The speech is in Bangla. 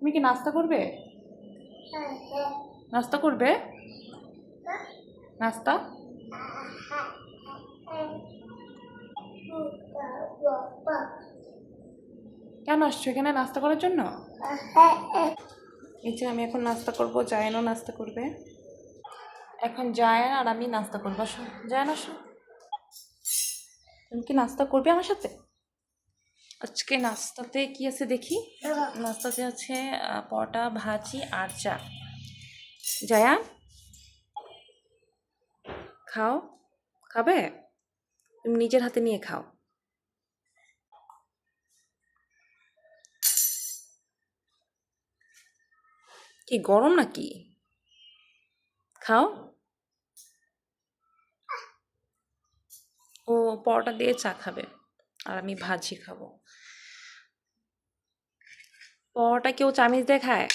তুমি কি নাস্তা করবে? নাস্তা করবে? নাস্তা কেন আসছো এখানে নাস্তা করার জন্য? এই যে আমি এখন নাস্তা করব, জায়ানও নাস্তা করবে। এখন জায়ান আর আমি নাস্তা করবো। আসো জায়ান, আসো। তুমি কি নাস্তা করবে আমার সাথে? আজকে নাস্তাতে কি আছে দেখি। নাস্তাতে আছে পরোটা, ভাজি আর চা। জায়ান, খাও। খাবে? তুমি নিজের হাতে নিয়ে খাও। কি গরম নাকি? খাও। ও পরোটা দিয়ে চা খাবে আর আমি ভাজি খাবো। পরোটা কেউ চামিচ দিয়ে খায়?